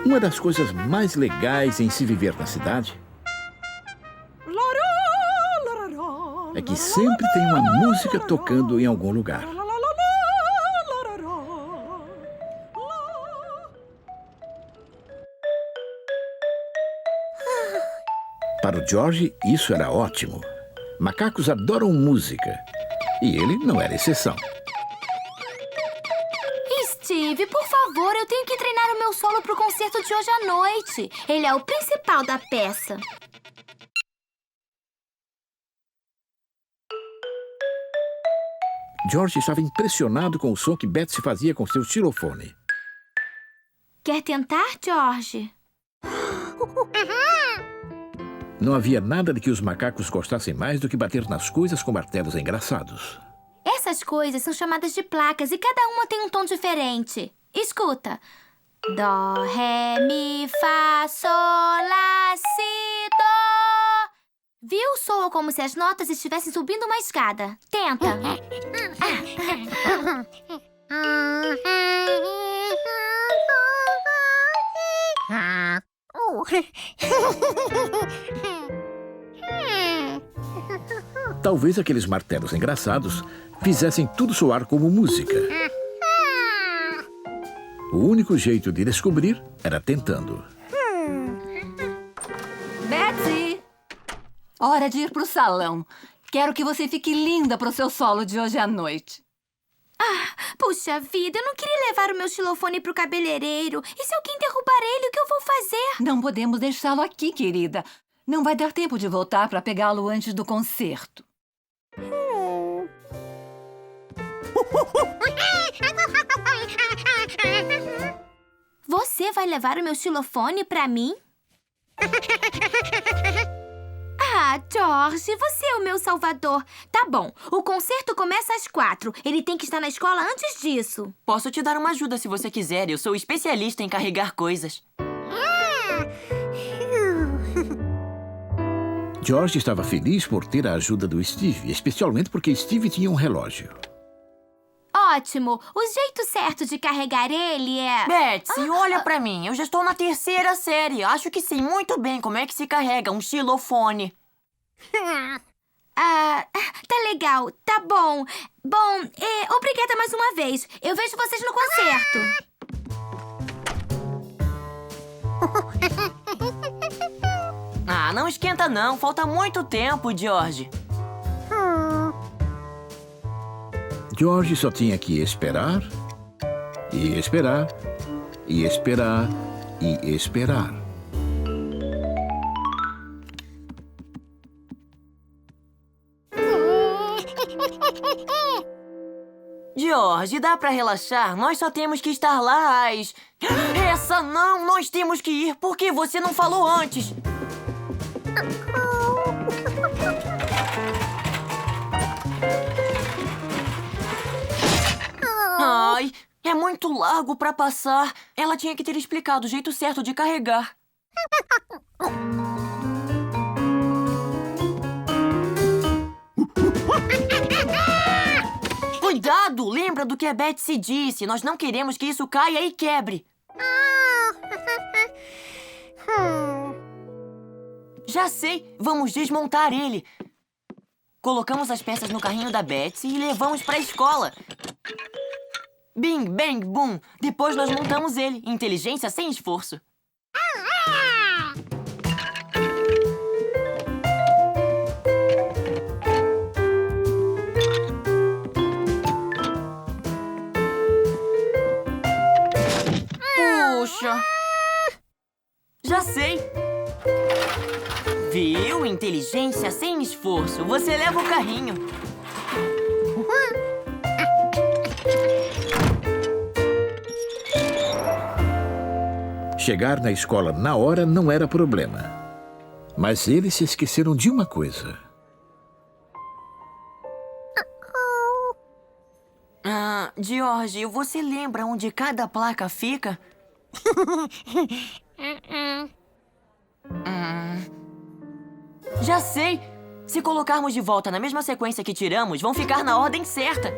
Uma das coisas mais legais em se viver na cidade é que sempre tem uma música tocando em algum lugar. Para o George, isso era ótimo. Macacos adoram música. E ele não era exceção. Steve, por favor, eu tenho que treinar o meu solo pro concerto de hoje à noite. Ele é o principal da peça. George estava impressionado com o som que Betsy fazia com seu xilofone. Quer tentar, George? Não havia nada de que os macacos gostassem mais do que bater nas coisas com martelos engraçados. Essas coisas são chamadas de placas e cada uma tem um tom diferente. Escuta. Dó, ré, mi, fá, sol, lá, si, dó. Viu? Soa como se as notas estivessem subindo uma escada. Tenta. Talvez aqueles martelos engraçados fizessem tudo soar como música. O único jeito de descobrir era tentando. Betsy! Hora de ir pro salão. Quero que você fique linda pro seu solo de hoje à noite. Puxa vida, eu não queria levar o meu xilofone pro cabeleireiro. E se alguém derrubar ele, o que eu vou fazer? Não podemos deixá-lo aqui, querida. Não vai dar tempo de voltar para pegá-lo antes do concerto. Você vai levar o meu xilofone pra mim? George, você é o meu salvador. Tá bom, o concerto começa às 4. Ele tem que estar na escola antes disso. Posso te dar uma ajuda se você quiser. Eu sou especialista em carregar coisas. George estava feliz por ter a ajuda do Steve, especialmente porque Steve tinha um relógio. Ótimo! O jeito certo de carregar ele é... Betsy, olha pra mim. Eu já estou na 3ª série. Acho que sei muito bem como é que se carrega um xilofone. Tá legal, tá bom. Bom, obrigada mais uma vez. Eu vejo vocês no concerto. Não esquenta não. Falta muito tempo, George. George só tinha que esperar, e esperar, e esperar, e esperar. George, dá pra relaxar? Nós só temos que estar lá às... Essa não! Nós temos que ir! Por que você não falou antes? Ai, é muito largo pra passar. Ela tinha que ter explicado o jeito certo de carregar. Cuidado! Lembra do que a Betsy disse. Nós não queremos que isso caia e quebre. Já sei! Vamos desmontar ele. Colocamos as peças no carrinho da Betsy e levamos pra escola. Bing, bang, boom. Depois nós montamos ele. Inteligência sem esforço. Puxa. Já sei. Viu? Inteligência sem esforço. Você leva o carrinho. Chegar na escola na hora não era problema. Mas eles se esqueceram de uma coisa. George, você lembra onde cada placa fica? Já sei! Se colocarmos de volta na mesma sequência que tiramos, vão ficar na ordem certa.